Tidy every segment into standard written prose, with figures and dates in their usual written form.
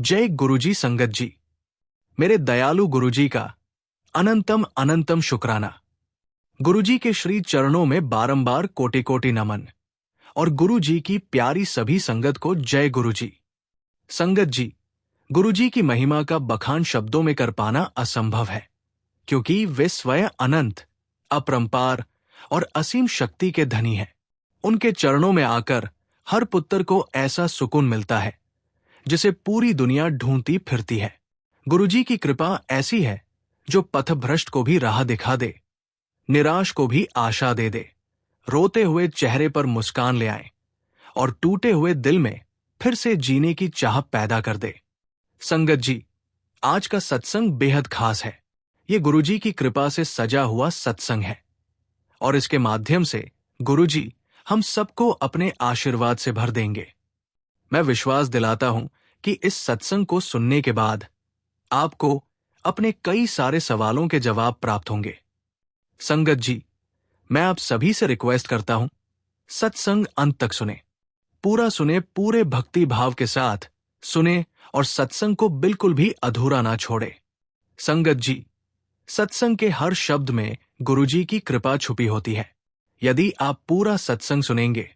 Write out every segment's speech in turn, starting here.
जय गुरुजी संगत जी। मेरे दयालु गुरुजी का अनंतम अनंतम शुक्राना। गुरुजी के श्री चरणों में बारंबार कोटि कोटि नमन। और गुरुजी की प्यारी सभी संगत को जय गुरुजी। संगत जी, गुरुजी की महिमा का बखान शब्दों में कर पाना असंभव है, क्योंकि वे स्वयं अनंत, अपरंपार और असीम शक्ति के धनी हैं। उनके चरणों में आकर हर पुत्र को ऐसा सुकून मिलता है जिसे पूरी दुनिया ढूंढती फिरती है। गुरुजी की कृपा ऐसी है जो पथभ्रष्ट को भी राह दिखा दे, निराश को भी आशा दे दे, रोते हुए चेहरे पर मुस्कान ले आए और टूटे हुए दिल में फिर से जीने की चाह पैदा कर दे। संगत जी, आज का सत्संग बेहद खास है। ये गुरुजी की कृपा से सजा हुआ सत्संग है और इसके माध्यम से गुरुजी हम सबको अपने आशीर्वाद से भर देंगे। मैं विश्वास दिलाता हूं कि इस सत्संग को सुनने के बाद आपको अपने कई सारे सवालों के जवाब प्राप्त होंगे। संगत जी, मैं आप सभी से रिक्वेस्ट करता हूं, सत्संग अंत तक सुने, पूरा सुने, पूरे भक्ति भाव के साथ सुने और सत्संग को बिल्कुल भी अधूरा ना छोड़े। संगत जी, सत्संग के हर शब्द में गुरुजी की कृपा छुपी होती है। यदि आप पूरा सत्संग सुनेंगे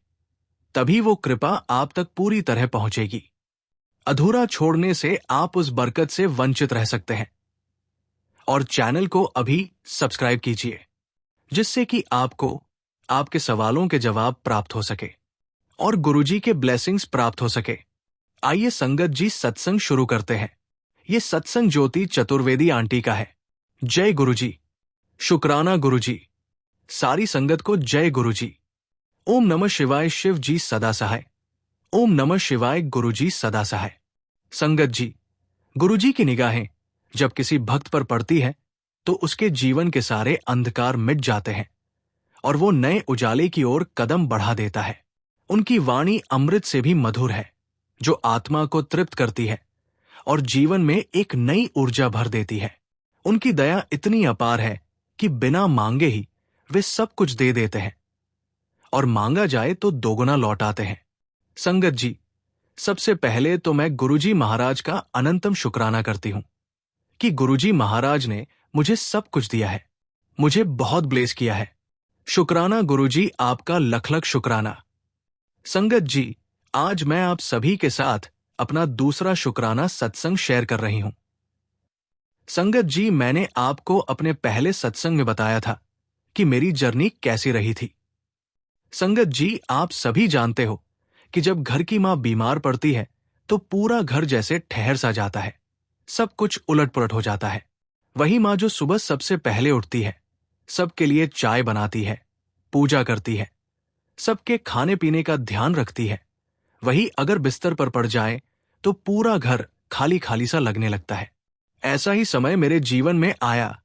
तभी वो कृपा आप तक पूरी तरह पहुंचेगी। अधूरा छोड़ने से आप उस बरकत से वंचित रह सकते हैं। और चैनल को अभी सब्सक्राइब कीजिए, जिससे कि आपको आपके सवालों के जवाब प्राप्त हो सके और गुरुजी के ब्लेसिंग्स प्राप्त हो सके। आइए संगत जी, सत्संग शुरू करते हैं। ये सत्संग ज्योति चतुर्वेदी आंटी का है। जय गुरुजी। शुक्राना गुरुजी। सारी संगत को जय गुरुजी। ओम नमः शिवाय। शिव जी सदा सहाय। ओम नमः शिवाय। गुरुजी सदा सहाय। संगत जी, गुरुजी की निगाहें जब किसी भक्त पर पड़ती है तो उसके जीवन के सारे अंधकार मिट जाते हैं और वो नए उजाले की ओर कदम बढ़ा देता है। उनकी वाणी अमृत से भी मधुर है, जो आत्मा को तृप्त करती है और जीवन में एक नई ऊर्जा भर देती है। उनकी दया इतनी अपार है कि बिना मांगे ही वे सब कुछ दे देते हैं और मांगा जाए तो दोगुना लौटाते हैं। संगत जी, सबसे पहले तो मैं गुरुजी महाराज का अनंतम शुक्राना करती हूं कि गुरुजी महाराज ने मुझे सब कुछ दिया है, मुझे बहुत ब्लेस किया है। शुक्राना गुरुजी, आपका लख लख शुक्राना। संगत जी, आज मैं आप सभी के साथ अपना दूसरा शुक्राना सत्संग शेयर कर रही हूं। संगत जी, मैंने आपको अपने पहले सत्संग में बताया था कि मेरी जर्नी कैसी रही थी। संगत जी, आप सभी जानते हो कि जब घर की मां बीमार पड़ती है तो पूरा घर जैसे ठहर सा जाता है, सब कुछ उलट पुलट हो जाता है। वही मां जो सुबह सबसे पहले उठती है, सबके लिए चाय बनाती है, पूजा करती है, सबके खाने पीने का ध्यान रखती है, वही अगर बिस्तर पर पड़ जाए तो पूरा घर खाली खाली सा लगने लगता है। ऐसा ही समय मेरे जीवन में आया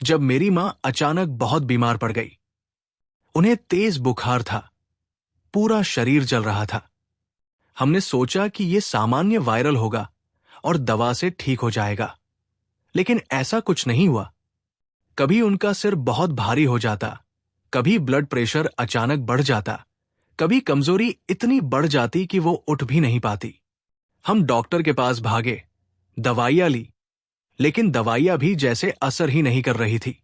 जब मेरी मां अचानक बहुत बीमार पड़ गई। उन्हें तेज बुखार था, पूरा शरीर जल रहा था। हमने सोचा कि यह सामान्य वायरल होगा और दवा से ठीक हो जाएगा, लेकिन ऐसा कुछ नहीं हुआ। कभी उनका सिर बहुत भारी हो जाता, कभी ब्लड प्रेशर अचानक बढ़ जाता, कभी कमजोरी इतनी बढ़ जाती कि वो उठ भी नहीं पाती। हम डॉक्टर के पास भागे, दवाइयां ली, लेकिन दवाइयां भी जैसे असर ही नहीं कर रही थी।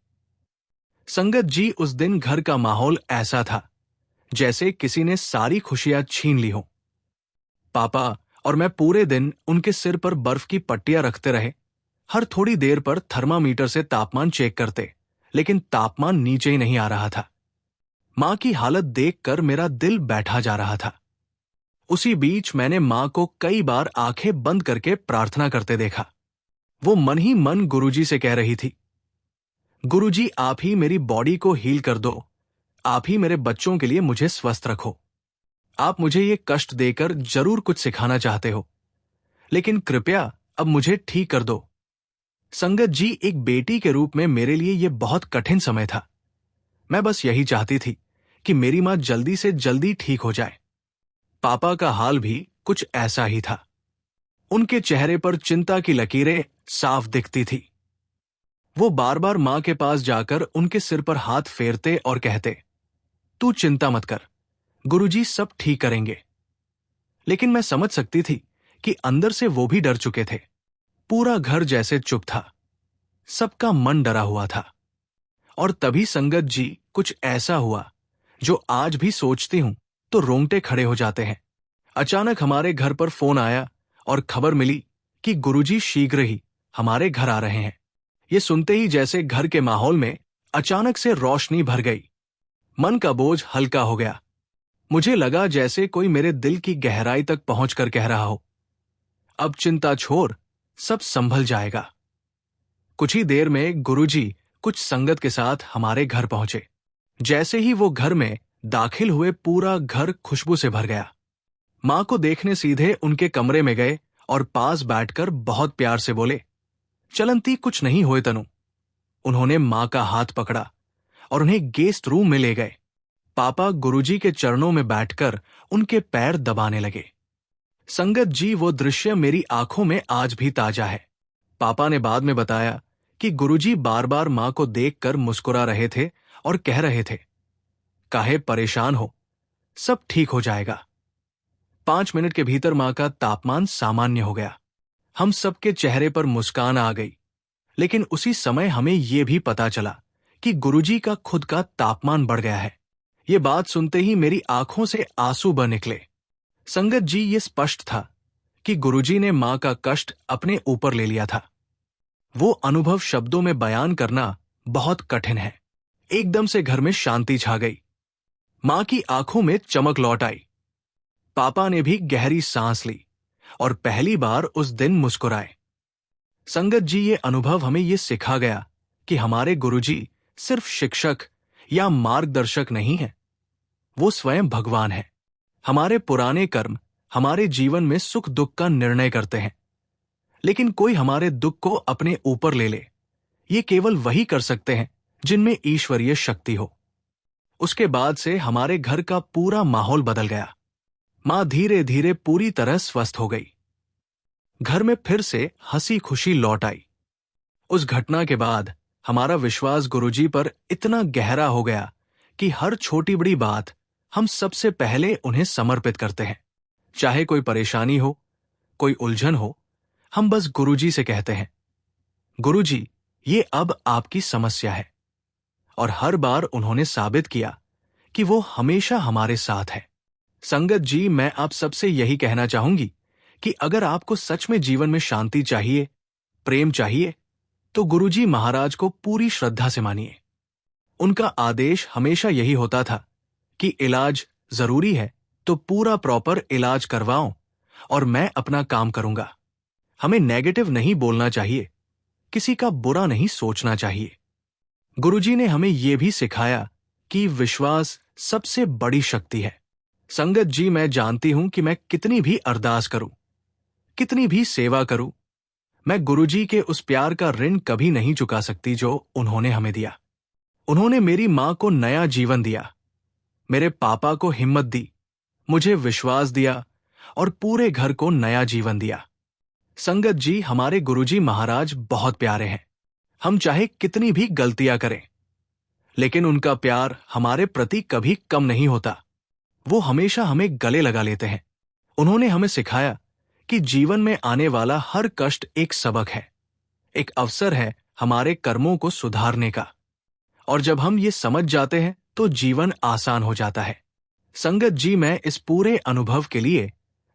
संगत जी, उस दिन घर का माहौल ऐसा था जैसे किसी ने सारी खुशियां छीन ली हो। पापा और मैं पूरे दिन उनके सिर पर बर्फ की पट्टियां रखते रहे। हर थोड़ी देर पर थर्मामीटर से तापमान चेक करते, लेकिन तापमान नीचे ही नहीं आ रहा था। मां की हालत देखकर मेरा दिल बैठा जा रहा था। उसी बीच मैंने मां को कई बार आंखें बंद करके प्रार्थना करते देखा। वो मन ही मन गुरुजी से कह रही थी, गुरुजी, आप ही मेरी बॉडी को हील कर दो, आप ही मेरे बच्चों के लिए मुझे स्वस्थ रखो। आप मुझे ये कष्ट देकर जरूर कुछ सिखाना चाहते हो, लेकिन कृपया अब मुझे ठीक कर दो। संगत जी, एक बेटी के रूप में मेरे लिए यह बहुत कठिन समय था। मैं बस यही चाहती थी कि मेरी मां जल्दी से जल्दी ठीक हो जाए। पापा का हाल भी कुछ ऐसा ही था। उनके चेहरे पर चिंता की लकीरें साफ दिखती थी। वो बार बार मां के पास जाकर उनके सिर पर हाथ फेरते और कहते, तू चिंता मत कर, गुरुजी सब ठीक करेंगे। लेकिन मैं समझ सकती थी कि अंदर से वो भी डर चुके थे। पूरा घर जैसे चुप था, सबका मन डरा हुआ था। और तभी संगत जी कुछ ऐसा हुआ जो आज भी सोचती हूं तो रोंगटे खड़े हो जाते हैं। अचानक हमारे घर पर फोन आया और खबर मिली कि गुरुजी शीघ्र ही हमारे घर आ रहे हैं। ये सुनते ही जैसे घर के माहौल में अचानक से रोशनी भर गई। मन का बोझ हल्का हो गया। मुझे लगा जैसे कोई मेरे दिल की गहराई तक पहुंचकर कह रहा हो, अब चिंता छोड़, सब संभल जाएगा। कुछ ही देर में गुरुजी कुछ संगत के साथ हमारे घर पहुंचे। जैसे ही वो घर में दाखिल हुए, पूरा घर खुशबू से भर गया। मां को देखने सीधे उनके कमरे में गए और पास बैठकर बहुत प्यार से बोले, चलंती, कुछ नहीं होए तनु। उन्होंने मां का हाथ पकड़ा और उन्हें गेस्ट रूम में ले गए। पापा गुरुजी के चरणों में बैठकर उनके पैर दबाने लगे। संगत जी, वो दृश्य मेरी आंखों में आज भी ताजा है। पापा ने बाद में बताया कि गुरुजी बार बार मां को देखकर मुस्कुरा रहे थे और कह रहे थे, काहे परेशान हो, सब ठीक हो जाएगा। 5 मिनट के भीतर मां का तापमान सामान्य हो गया। हम सबके चेहरे पर मुस्कान आ गई। लेकिन उसी समय हमें यह भी पता चला कि गुरुजी का खुद का तापमान बढ़ गया है। ये बात सुनते ही मेरी आंखों से आंसू बह निकले। संगत जी, ये स्पष्ट था कि गुरुजी ने मां का कष्ट अपने ऊपर ले लिया था। वो अनुभव शब्दों में बयान करना बहुत कठिन है। एकदम से घर में शांति छा गई। मां की आंखों में चमक लौट आई। पापा ने भी गहरी सांस ली और पहली बार उस दिन मुस्कुराए। संगत जी, ये अनुभव हमें ये सिखा गया कि हमारे गुरुजी सिर्फ शिक्षक या मार्गदर्शक नहीं है, वो स्वयं भगवान है। हमारे पुराने कर्म हमारे जीवन में सुख दुख का निर्णय करते हैं, लेकिन कोई हमारे दुख को अपने ऊपर ले ले, ये केवल वही कर सकते हैं जिनमें ईश्वरीय शक्ति हो। उसके बाद से हमारे घर का पूरा माहौल बदल गया। मां धीरे धीरे पूरी तरह स्वस्थ हो गई। घर में फिर से हंसी खुशी लौट आई। उस घटना के बाद हमारा विश्वास गुरुजी पर इतना गहरा हो गया कि हर छोटी बड़ी बात हम सबसे पहले उन्हें समर्पित करते हैं। चाहे कोई परेशानी हो, कोई उलझन हो, हम बस गुरुजी से कहते हैं, गुरुजी, ये अब आपकी समस्या है। और हर बार उन्होंने साबित किया कि वो हमेशा हमारे साथ है। संगत जी, मैं आप सबसे यही कहना चाहूंगी कि अगर आपको सच में जीवन में शांति चाहिए, प्रेम चाहिए, तो गुरुजी महाराज को पूरी श्रद्धा से मानिए। उनका आदेश हमेशा यही होता था कि इलाज जरूरी है तो पूरा प्रॉपर इलाज करवाओ और मैं अपना काम करूंगा। हमें नेगेटिव नहीं बोलना चाहिए, किसी का बुरा नहीं सोचना चाहिए। गुरुजी ने हमें यह भी सिखाया कि विश्वास सबसे बड़ी शक्ति है। संगत जी, मैं जानती हूं कि मैं कितनी भी अरदास करूं, कितनी भी सेवा करूं, मैं गुरुजी के उस प्यार का ऋण कभी नहीं चुका सकती जो उन्होंने हमें दिया। उन्होंने मेरी मां को नया जीवन दिया, मेरे पापा को हिम्मत दी, मुझे विश्वास दिया और पूरे घर को नया जीवन दिया। संगत जी, हमारे गुरुजी महाराज बहुत प्यारे हैं। हम चाहे कितनी भी गलतियां करें, लेकिन उनका प्यार हमारे प्रति कभी कम नहीं होता। वो हमेशा हमें गले लगा लेते हैं। उन्होंने हमें सिखाया कि जीवन में आने वाला हर कष्ट एक सबक है, एक अवसर है हमारे कर्मों को सुधारने का। और जब हम ये समझ जाते हैं तो जीवन आसान हो जाता है। संगत जी, मैं इस पूरे अनुभव के लिए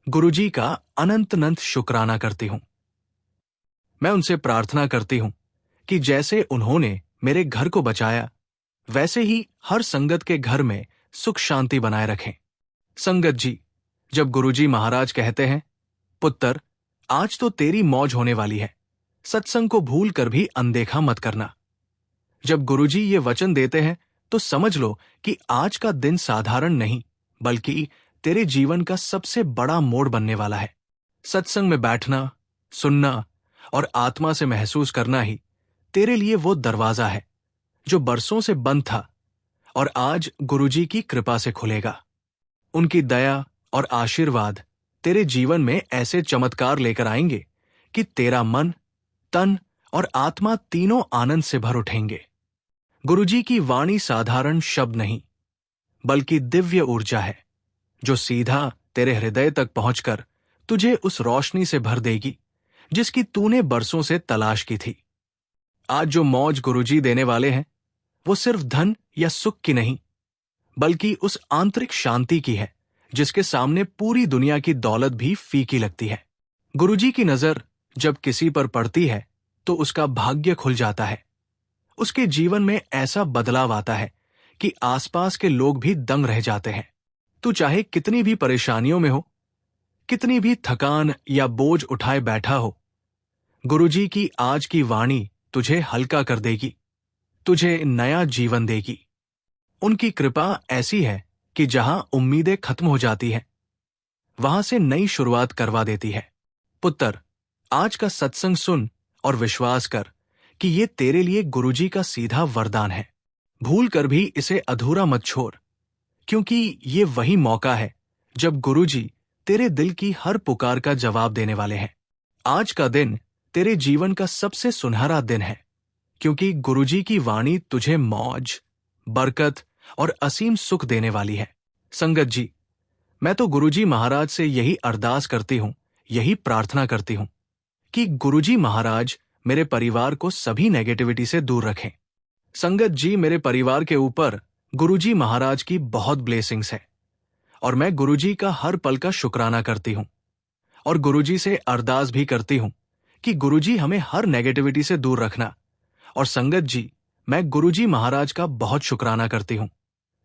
गुरुजी का अनंत अनंत शुक्राना करती हूं। मैं उनसे प्रार्थना करती हूं कि जैसे उन्होंने मेरे घर को बचाया, वैसे ही हर संगत के घर में सुख शांति बनाए रखें। संगत जी, जब गुरुजी महाराज कहते हैं, पुत्र, आज तो तेरी मौज होने वाली है, सत्संग को भूल कर भी अनदेखा मत करना। जब गुरुजी ये वचन देते हैं तो समझ लो कि आज का दिन साधारण नहीं, बल्कि तेरे जीवन का सबसे बड़ा मोड़ बनने वाला है। सत्संग में बैठना, सुनना और आत्मा से महसूस करना ही तेरे लिए वो दरवाजा है जो बरसों से बंद था और आज गुरुजी की कृपा से खुलेगा। उनकी दया और आशीर्वाद तेरे जीवन में ऐसे चमत्कार लेकर आएंगे कि तेरा मन, तन और आत्मा तीनों आनंद से भर उठेंगे। गुरुजी की वाणी साधारण शब्द नहीं, बल्कि दिव्य ऊर्जा है जो सीधा तेरे हृदय तक पहुंचकर तुझे उस रोशनी से भर देगी जिसकी तूने बरसों से तलाश की थी। आज जो मौज गुरुजी देने वाले हैं वो सिर्फ धन या सुख की नहीं, बल्कि उस आंतरिक शांति की है जिसके सामने पूरी दुनिया की दौलत भी फीकी लगती है। गुरुजी की नजर जब किसी पर पड़ती है तो उसका भाग्य खुल जाता है। उसके जीवन में ऐसा बदलाव आता है कि आसपास के लोग भी दंग रह जाते हैं। तू चाहे कितनी भी परेशानियों में हो, कितनी भी थकान या बोझ उठाए बैठा हो, गुरुजी की आज की वाणी तुझे हल्का कर देगी, तुझे नया जीवन देगी। उनकी कृपा ऐसी है कि जहां उम्मीदें खत्म हो जाती हैं, वहां से नई शुरुआत करवा देती है। पुत्र, आज का सत्संग सुन और विश्वास कर कि ये तेरे लिए गुरुजी का सीधा वरदान है। भूल कर भी इसे अधूरा मत छोड़, क्योंकि ये वही मौका है जब गुरुजी तेरे दिल की हर पुकार का जवाब देने वाले हैं। आज का दिन तेरे जीवन का सबसे सुनहरा दिन है, क्योंकि गुरुजी की वाणी तुझे मौज, बरकत और असीम सुख देने वाली है। संगत जी, मैं तो गुरुजी महाराज से यही अरदास करती हूं, यही प्रार्थना करती हूं कि गुरुजी महाराज मेरे परिवार को सभी नेगेटिविटी से दूर रखें। संगत जी, मेरे परिवार के ऊपर गुरुजी महाराज की बहुत ब्लेसिंग्स है और मैं गुरुजी का हर पल का शुक्राना करती हूं और गुरुजी से अरदास भी करती हूं कि गुरुजी हमें हर नेगेटिविटी से दूर रखना। और संगत जी, मैं गुरुजी महाराज का बहुत शुक्राना करती हूं।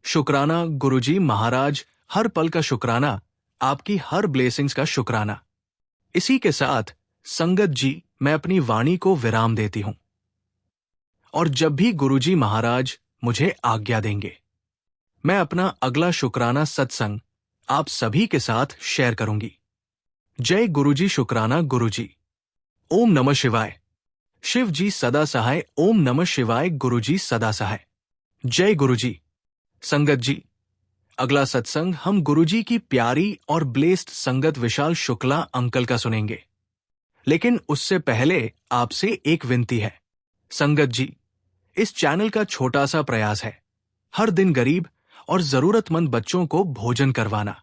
शुक्राना गुरुजी महाराज, हर पल का शुक्राना, आपकी हर ब्लेसिंग्स का शुक्राना। इसी के साथ संगत जी, मैं अपनी वाणी को विराम देती हूं और जब भी गुरुजी महाराज मुझे आज्ञा देंगे, मैं अपना अगला शुक्राना सत्संग आप सभी के साथ शेयर करूंगी। जय गुरुजी। शुक्राना गुरुजी। ओम नमः शिवाय। शिव जी सदा सहाय। ओम नमः शिवाय। गुरुजी सदा सहाय। जय गुरुजी। संगत जी, अगला सत्संग हम गुरुजी की प्यारी और ब्लेस्ड संगत विशाल शुक्ला अंकल का सुनेंगे, लेकिन उससे पहले आपसे एक विनती है। संगत जी, इस चैनल का छोटा सा प्रयास है हर दिन गरीब और जरूरतमंद बच्चों को भोजन करवाना।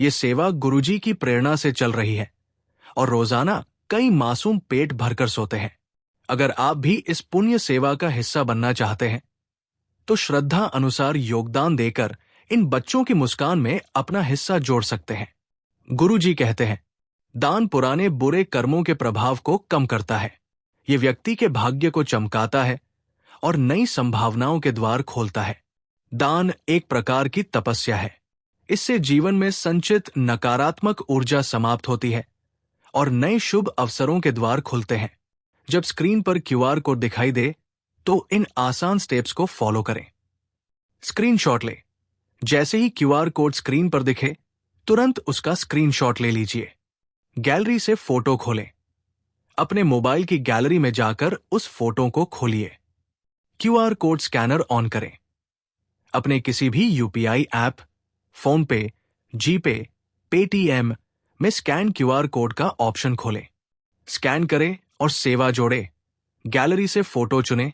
ये सेवा गुरुजी की प्रेरणा से चल रही है और रोजाना कई मासूम पेट भरकर सोते हैं। अगर आप भी इस पुण्य सेवा का हिस्सा बनना चाहते हैं तो श्रद्धा अनुसार योगदान देकर इन बच्चों की मुस्कान में अपना हिस्सा जोड़ सकते हैं। गुरुजी कहते हैं, दान पुराने बुरे कर्मों के प्रभाव को कम करता है, ये व्यक्ति के भाग्य को चमकाता है और नई संभावनाओं के द्वार खोलता है। दान एक प्रकार की तपस्या है। इससे जीवन में संचित नकारात्मक ऊर्जा समाप्त होती है और नए शुभ अवसरों के द्वार खुलते हैं। जब स्क्रीन पर क्यूआर कोड दिखाई दे तो इन आसान स्टेप्स को फॉलो करें। स्क्रीनशॉट ले। जैसे ही क्यूआर कोड स्क्रीन पर दिखे, तुरंत उसका स्क्रीनशॉट ले लीजिए। गैलरी से फोटो खोलें। अपने मोबाइल की गैलरी में जाकर उस फोटो को खोलिए। क्यूआर कोड स्कैनर ऑन करें। अपने किसी भी यूपीआई ऐप, फोन पे, जीपे, पेटीएम में स्कैन क्यूआर कोड का ऑप्शन खोलें। स्कैन करें और सेवा जोड़े। गैलरी से फोटो चुनें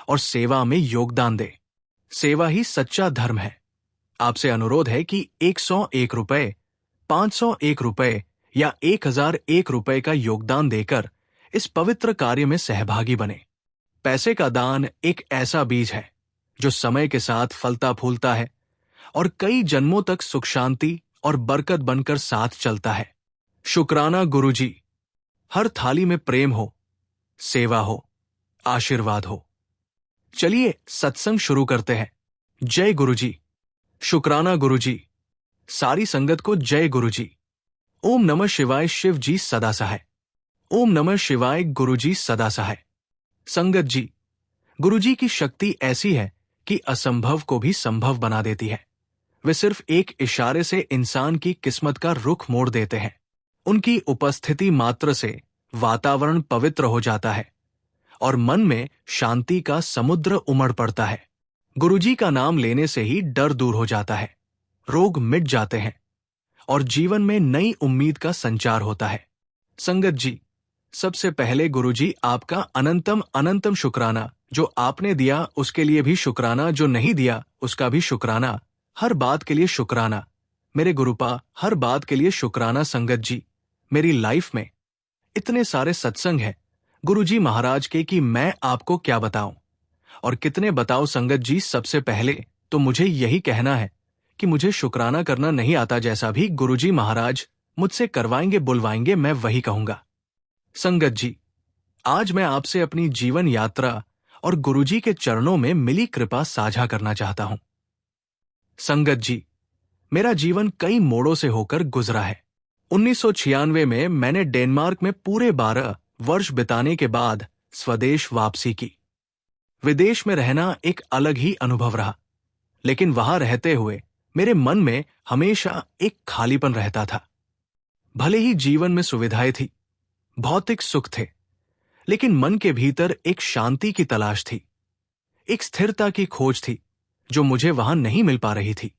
और सेवा में योगदान दें। सेवा ही सच्चा धर्म है। आपसे अनुरोध है कि 101 रुपए, 501 रुपए या 1001 रुपए का योगदान देकर इस पवित्र कार्य में सहभागी बने। पैसे का दान एक ऐसा बीज है जो समय के साथ फलता फूलता है और कई जन्मों तक सुख शांति और बरकत बनकर साथ चलता है। शुक्राना गुरुजी। हर थाली में प्रेम हो, सेवा हो, आशीर्वाद हो। चलिए सत्संग शुरू करते हैं। जय गुरुजी। शुक्राना गुरुजी। सारी संगत को जय गुरुजी। ओम नमः शिवाय। शिव जी सदा सहाय। ओम नमः शिवाय। गुरुजी सदा सहाय। संगत जी, गुरुजी की शक्ति ऐसी है कि असंभव को भी संभव बना देती है। वे सिर्फ एक इशारे से इंसान की किस्मत का रुख मोड़ देते हैं। उनकी उपस्थिति मात्र से वातावरण पवित्र हो जाता है और मन में शांति का समुद्र उमड़ पड़ता है। गुरुजी का नाम लेने से ही डर दूर हो जाता है, रोग मिट जाते हैं और जीवन में नई उम्मीद का संचार होता है। संगत जी, सबसे पहले गुरुजी आपका अनंतम अनंतम शुक्राना। जो आपने दिया उसके लिए भी शुक्राना, जो नहीं दिया उसका भी शुक्राना, हर बात के लिए शुक्राना। मेरे गुरुपा, हर बात के लिए शुक्राना। संगत जी, मेरी लाइफ में इतने सारे सत्संग हैं गुरुजी महाराज के कि मैं आपको क्या बताऊं और कितने बताओ संगत जी। सबसे पहले तो मुझे यही कहना है कि मुझे शुक्राना करना नहीं आता। जैसा भी गुरुजी महाराज मुझसे करवाएंगे बुलवाएंगे मैं वही कहूंगा। संगत जी, आज मैं आपसे अपनी जीवन यात्रा और गुरुजी के चरणों में मिली कृपा साझा करना चाहता हूं। संगत जी, मेरा जीवन कई मोड़ों से होकर गुजरा है। 1996 में मैंने डेनमार्क में पूरे 12 वर्ष बिताने के बाद स्वदेश वापसी की। विदेश में रहना एक अलग ही अनुभव रहा, लेकिन वहां रहते हुए मेरे मन में हमेशा एक खालीपन रहता था। भले ही जीवन में सुविधाएं थी, भौतिक सुख थे, लेकिन मन के भीतर एक शांति की तलाश थी, एक स्थिरता की खोज थी जो मुझे वहां नहीं मिल पा रही थी।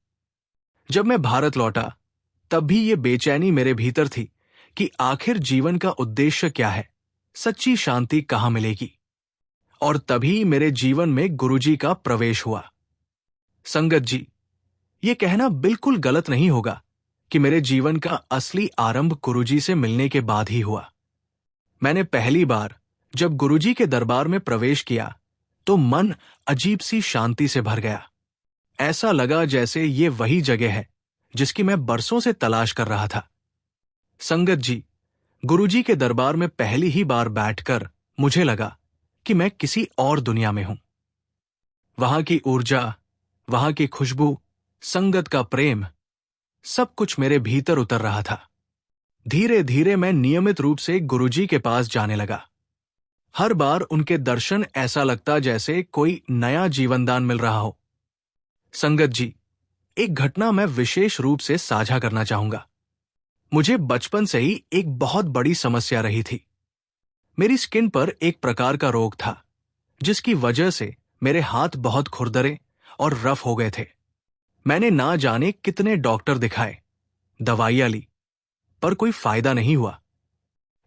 जब मैं भारत लौटा तब भी ये बेचैनी मेरे भीतर थी कि आखिर जीवन का उद्देश्य क्या है, सच्ची शांति कहां मिलेगी। और तभी मेरे जीवन में गुरुजी का प्रवेश हुआ। संगत जी, ये कहना बिल्कुल गलत नहीं होगा कि मेरे जीवन का असली आरंभ गुरुजी से मिलने के बाद ही हुआ। मैंने पहली बार जब गुरुजी के दरबार में प्रवेश किया तो मन अजीब सी शांति से भर गया। ऐसा लगा जैसे ये वही जगह है जिसकी मैं बरसों से तलाश कर रहा था। संगत जी, गुरुजी के दरबार में पहली ही बार बैठकर मुझे लगा कि मैं किसी और दुनिया में हूं। वहां की ऊर्जा, वहां की खुशबू, संगत का प्रेम, सब कुछ मेरे भीतर उतर रहा था। धीरे धीरे मैं नियमित रूप से गुरुजी के पास जाने लगा। हर बार उनके दर्शन ऐसा लगता जैसे कोई नया जीवनदान मिल रहा हो। संगत जी, एक घटना मैं विशेष रूप से साझा करना चाहूंगा। मुझे बचपन से ही एक बहुत बड़ी समस्या रही थी। मेरी स्किन पर एक प्रकार का रोग था जिसकी वजह से मेरे हाथ बहुत खुरदरे और रफ हो गए थे। मैंने ना जाने कितने डॉक्टर दिखाए, दवाइयां ली, पर कोई फायदा नहीं हुआ।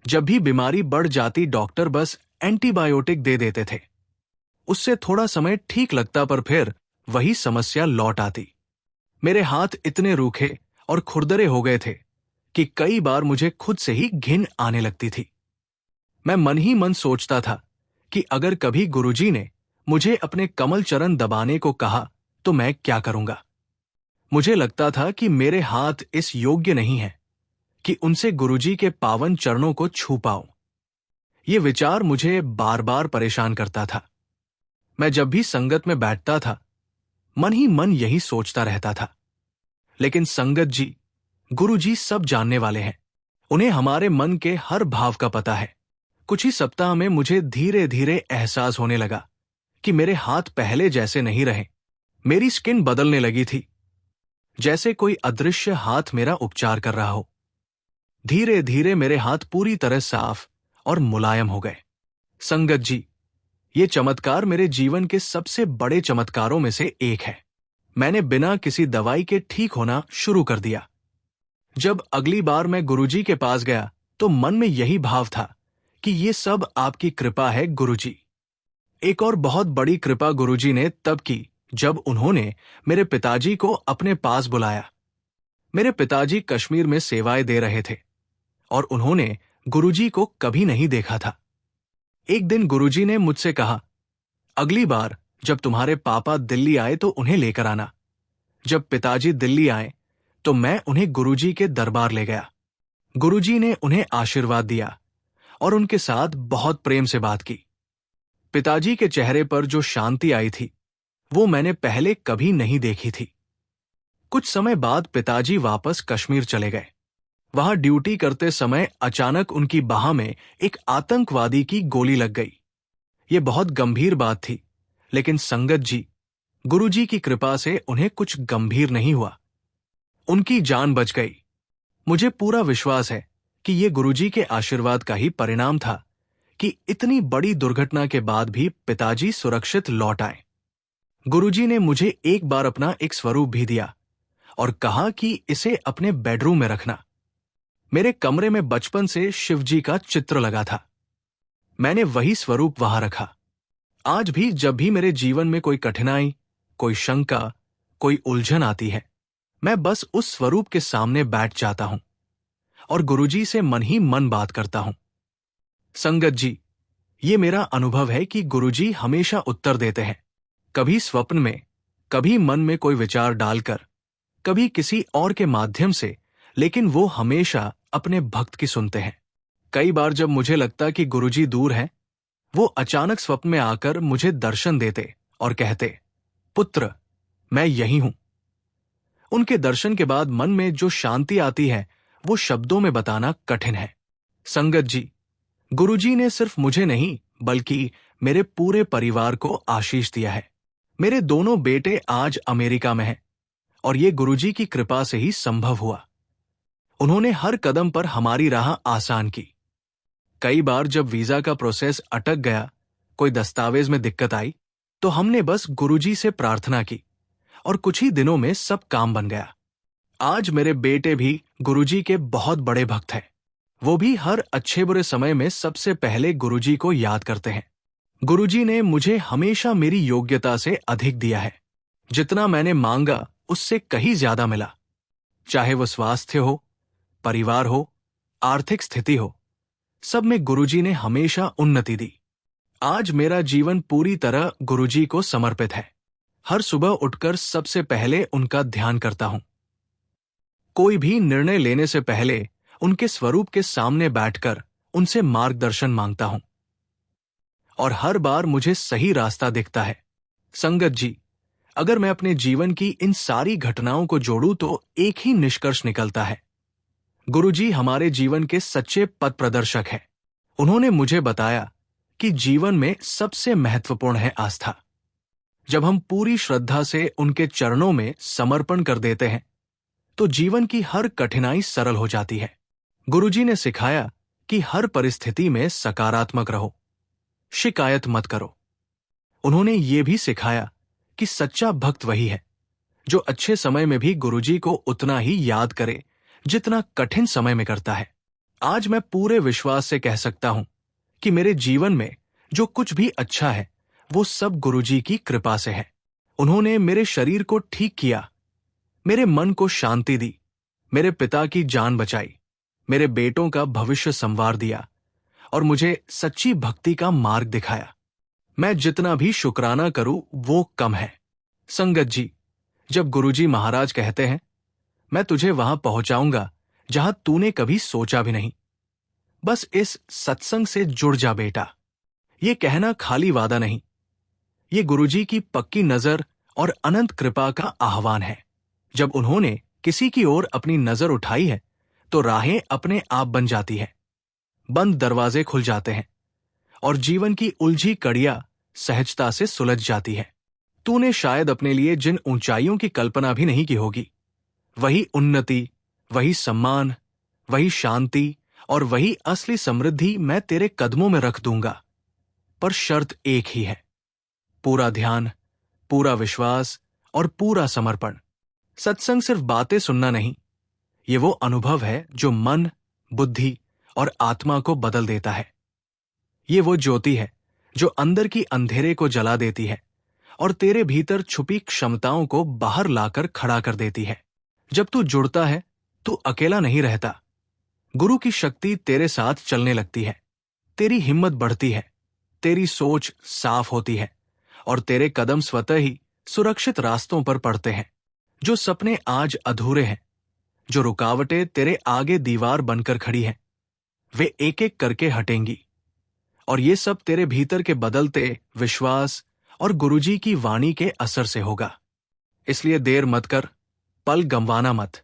जब भी बीमारी बढ़ जाती डॉक्टर बस एंटीबायोटिक दे देते थे। उससे थोड़ा समय ठीक लगता पर फिर वही समस्या लौट आती। मेरे हाथ इतने रूखे और खुरदरे हो गए थे कि कई बार मुझे खुद से ही घिन आने लगती थी। मैं मन ही मन सोचता था कि अगर कभी गुरुजी ने मुझे अपने कमल चरण दबाने को कहा तो मैं क्या करूंगा। मुझे लगता था कि मेरे हाथ इस योग्य नहीं है कि उनसे गुरुजी के पावन चरणों को छू पाऊं। ये विचार मुझे बार बार परेशान करता था। मैं जब भी संगत में बैठता था मन ही मन यही सोचता रहता था। लेकिन संगत जी, गुरुजी सब जानने वाले हैं। उन्हें हमारे मन के हर भाव का पता है। कुछ ही सप्ताह में मुझे धीरे धीरे एहसास होने लगा कि मेरे हाथ पहले जैसे नहीं रहे। मेरी स्किन बदलने लगी थी, जैसे कोई अदृश्य हाथ मेरा उपचार कर रहा हो। धीरे धीरे मेरे हाथ पूरी तरह साफ और मुलायम हो गए। संगत जी, ये चमत्कार मेरे जीवन के सबसे बड़े चमत्कारों में से एक है। मैंने बिना किसी दवाई के ठीक होना शुरू कर दिया। जब अगली बार मैं गुरुजी के पास गया तो मन में यही भाव था कि ये सब आपकी कृपा है गुरुजी। एक और बहुत बड़ी कृपा गुरुजी ने तब की जब उन्होंने मेरे पिताजी को अपने पास बुलाया। मेरे पिताजी कश्मीर में सेवाएं दे रहे थे और उन्होंने गुरुजी को कभी नहीं देखा था। एक दिन गुरुजी ने मुझसे कहा, अगली बार जब तुम्हारे पापा दिल्ली आए तो उन्हें लेकर आना। जब पिताजी दिल्ली आए तो मैं उन्हें गुरुजी के दरबार ले गया। गुरुजी ने उन्हें आशीर्वाद दिया और उनके साथ बहुत प्रेम से बात की। पिताजी के चेहरे पर जो शांति आई थी वो मैंने पहले कभी नहीं देखी थी। कुछ समय बाद पिताजी वापस कश्मीर चले गए। वहां ड्यूटी करते समय अचानक उनकी बाह में एक आतंकवादी की गोली लग गई। ये बहुत गंभीर बात थी, लेकिन संगत जी, गुरुजी की कृपा से उन्हें कुछ गंभीर नहीं हुआ। उनकी जान बच गई। मुझे पूरा विश्वास है कि ये गुरुजी के आशीर्वाद का ही परिणाम था कि इतनी बड़ी दुर्घटना के बाद भी पिताजी सुरक्षित लौट आए। गुरुजी ने मुझे एक बार अपना एक स्वरूप भी दिया और कहा कि इसे अपने बेडरूम में रखना। मेरे कमरे में बचपन से शिवजी का चित्र लगा था। मैंने वही स्वरूप वहां रखा। आज भी जब भी मेरे जीवन में कोई कठिनाई, कोई शंका, कोई उलझन आती है, मैं बस उस स्वरूप के सामने बैठ जाता हूं और गुरुजी से मन ही मन बात करता हूं। संगत जी, ये मेरा अनुभव है कि गुरुजी हमेशा उत्तर देते हैं, कभी स्वप्न में, कभी मन में कोई विचार डालकर, कभी किसी और के माध्यम से, लेकिन वो हमेशा अपने भक्त की सुनते हैं। कई बार जब मुझे लगता कि गुरुजी दूर हैं, वो अचानक स्वप्न में आकर मुझे दर्शन देते और कहते, पुत्र, मैं यही हूं। उनके दर्शन के बाद मन में जो शांति आती है, वो शब्दों में बताना कठिन है। संगत जी, गुरुजी ने सिर्फ मुझे नहीं बल्कि मेरे पूरे परिवार को आशीष दिया है। मेरे दोनों बेटे आज अमेरिका में हैं और ये गुरुजी की कृपा से ही संभव हुआ। उन्होंने हर कदम पर हमारी राह आसान की। कई बार जब वीजा का प्रोसेस अटक गया, कोई दस्तावेज में दिक्कत आई, तो हमने बस गुरुजी से प्रार्थना की और कुछ ही दिनों में सब काम बन गया। आज मेरे बेटे भी गुरुजी के बहुत बड़े भक्त हैं। वो भी हर अच्छे बुरे समय में सबसे पहले गुरुजी को याद करते हैं। गुरुजी ने मुझे हमेशा मेरी योग्यता से अधिक दिया है। जितना मैंने मांगा उससे कहीं ज्यादा मिला। चाहे वो स्वास्थ्य हो, परिवार हो, आर्थिक स्थिति हो, सब में गुरुजी ने हमेशा उन्नति दी। आज मेरा जीवन पूरी तरह गुरुजी को समर्पित है। हर सुबह उठकर सबसे पहले उनका ध्यान करता हूं। कोई भी निर्णय लेने से पहले उनके स्वरूप के सामने बैठकर उनसे मार्गदर्शन मांगता हूं और हर बार मुझे सही रास्ता दिखता है। संगत जी, अगर मैं अपने जीवन की इन सारी घटनाओं को जोड़ूं तो एक ही निष्कर्ष निकलता है, गुरुजी हमारे जीवन के सच्चे पथ प्रदर्शक हैं। उन्होंने मुझे बताया कि जीवन में सबसे महत्वपूर्ण है आस्था। जब हम पूरी श्रद्धा से उनके चरणों में समर्पण कर देते हैं तो जीवन की हर कठिनाई सरल हो जाती है। गुरुजी ने सिखाया कि हर परिस्थिति में सकारात्मक रहो, शिकायत मत करो। उन्होंने ये भी सिखाया कि सच्चा भक्त वही है जो अच्छे समय में भी गुरुजी को उतना ही याद करे जितना कठिन समय में करता है। आज मैं पूरे विश्वास से कह सकता हूं कि मेरे जीवन में जो कुछ भी अच्छा है वो सब गुरुजी की कृपा से है। उन्होंने मेरे शरीर को ठीक किया, मेरे मन को शांति दी, मेरे पिता की जान बचाई, मेरे बेटों का भविष्य संवार दिया और मुझे सच्ची भक्ति का मार्ग दिखाया। मैं जितना भी शुक्राना करूं वो कम है। संगत जी, जब गुरुजी महाराज कहते हैं, मैं तुझे वहां पहुंचाऊंगा जहां तूने कभी सोचा भी नहीं, बस इस सत्संग से जुड़ जा बेटा, ये कहना खाली वादा नहीं, ये गुरुजी की पक्की नजर और अनंत कृपा का आह्वान है। जब उन्होंने किसी की ओर अपनी नजर उठाई है तो राहें अपने आप बन जाती हैं, बंद दरवाजे खुल जाते हैं और जीवन की उलझी कड़ियां सहजता से सुलझ जाती है। तूने शायद अपने लिए जिन ऊंचाइयों की कल्पना भी नहीं की होगी, वही उन्नति, वही सम्मान, वही शांति और वही असली समृद्धि मैं तेरे कदमों में रख दूंगा। पर शर्त एक ही है, पूरा ध्यान, पूरा विश्वास और पूरा समर्पण। सत्संग सिर्फ बातें सुनना नहीं, ये वो अनुभव है जो मन, बुद्धि और आत्मा को बदल देता है। ये वो ज्योति है जो अंदर की अंधेरे को जला देती है और तेरे भीतर छुपी क्षमताओं को बाहर लाकर खड़ा कर देती है। जब तू जुड़ता है तू अकेला नहीं रहता। गुरु की शक्ति तेरे साथ चलने लगती है, तेरी हिम्मत बढ़ती है, तेरी सोच साफ होती है और तेरे कदम स्वतः ही सुरक्षित रास्तों पर पड़ते हैं। जो सपने आज अधूरे हैं, जो रुकावटें तेरे आगे दीवार बनकर खड़ी हैं, वे एक एक करके हटेंगी और ये सब तेरे भीतर के बदलते विश्वास और गुरुजी की वाणी के असर से होगा। इसलिए देर मत कर, पल गंवाना मत।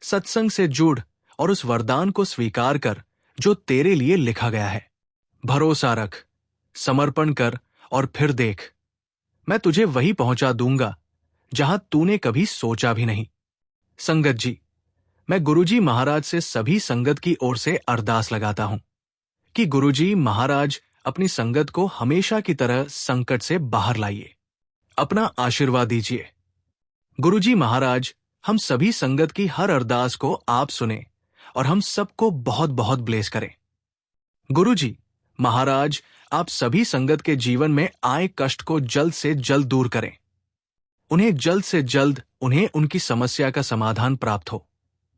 सत्संग से जुड़ और उस वरदान को स्वीकार कर जो तेरे लिए लिखा गया है। भरोसा रख, समर्पण कर और फिर देख, मैं तुझे वही पहुंचा दूंगा जहां तूने कभी सोचा भी नहीं। संगत जी, मैं गुरुजी महाराज से सभी संगत की ओर से अरदास लगाता हूं कि गुरुजी महाराज अपनी संगत को हमेशा की तरह संकट से बाहर लाइए। अपना आशीर्वाद दीजिए। गुरुजी महाराज हम सभी संगत की हर अरदास को आप सुने और हम सबको बहुत बहुत ब्लेस करें। गुरुजी महाराज आप सभी संगत के जीवन में आए कष्ट को जल्द से जल्द दूर करें। उन्हें जल्द से जल्द उनकी समस्या का समाधान प्राप्त हो,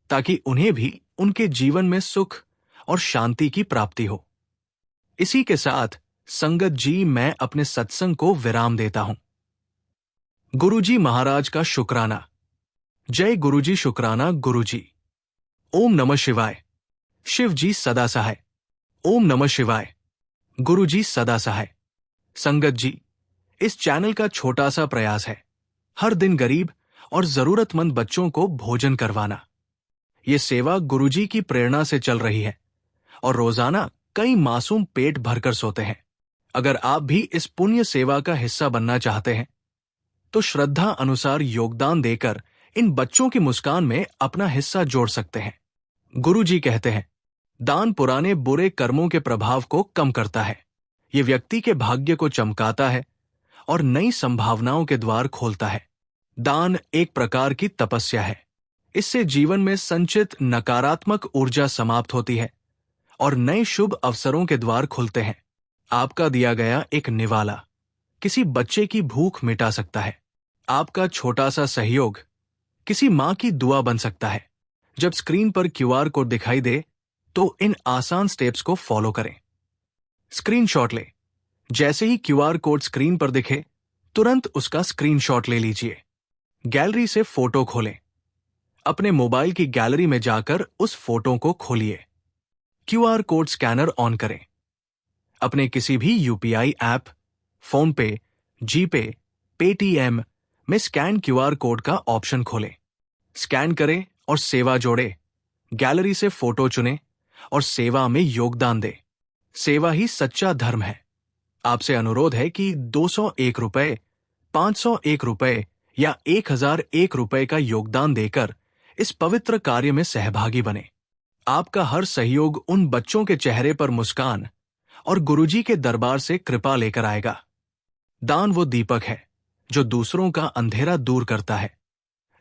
ताकि उन्हें भी उनके जीवन में सुख और शांति की प्राप्ति हो। इसी के साथ संगत जी मैं अपने सत्संग को विराम देता हूं। गुरुजी महाराज का शुक्राना। जय गुरुजी। शुक्राना गुरुजी। ओम नमः शिवाय। शिव जी सदा सहाय। ओम नमः शिवाय। गुरुजी सदा सहाय। संगत जी, इस चैनल का छोटा सा प्रयास है हर दिन गरीब और जरूरतमंद बच्चों को भोजन करवाना। ये सेवा गुरुजी की प्रेरणा से चल रही है और रोजाना कई मासूम पेट भरकर सोते हैं। अगर आप भी इस पुण्य सेवा का हिस्सा बनना चाहते हैं तो श्रद्धा अनुसार योगदान देकर इन बच्चों की मुस्कान में अपना हिस्सा जोड़ सकते हैं। गुरुजी कहते हैं, दान पुराने बुरे कर्मों के प्रभाव को कम करता है। ये व्यक्ति के भाग्य को चमकाता है और नई संभावनाओं के द्वार खोलता है। दान एक प्रकार की तपस्या है। इससे जीवन में संचित नकारात्मक ऊर्जा समाप्त होती है और नए शुभ अवसरों के द्वार खुलते हैं। आपका दिया गया एक निवाला किसी बच्चे की भूख मिटा सकता है। आपका छोटा सा सहयोग किसी मां की दुआ बन सकता है। जब स्क्रीन पर क्यूआर कोड दिखाई दे तो इन आसान स्टेप्स को फॉलो करें। स्क्रीनशॉट ले। जैसे ही क्यूआर कोड स्क्रीन पर दिखे तुरंत उसका स्क्रीनशॉट ले लीजिए। गैलरी से फोटो खोलें। अपने मोबाइल की गैलरी में जाकर उस फोटो को खोलिए। क्यूआर कोड स्कैनर ऑन करें। अपने किसी भी यूपीआई ऐप, फोन पे, जीपे, पेटीएम में स्कैन क्यूआर कोड का ऑप्शन खोलें। स्कैन करें और सेवा जोड़े। गैलरी से फोटो चुनें और सेवा में योगदान दें। सेवा ही सच्चा धर्म है। आपसे अनुरोध है कि 201 रुपए, 501 रुपए या 1001 रुपए का योगदान देकर इस पवित्र कार्य में सहभागी बने। आपका हर सहयोग उन बच्चों के चेहरे पर मुस्कान और गुरुजी के दरबार से कृपा लेकर आएगा। दान वो दीपक है जो दूसरों का अंधेरा दूर करता है,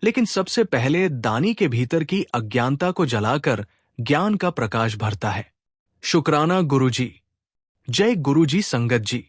लेकिन सबसे पहले दानी के भीतर की अज्ञानता को जलाकर ज्ञान का प्रकाश भरता है। शुक्राना गुरुजी। जय गुरुजी। संगत जी।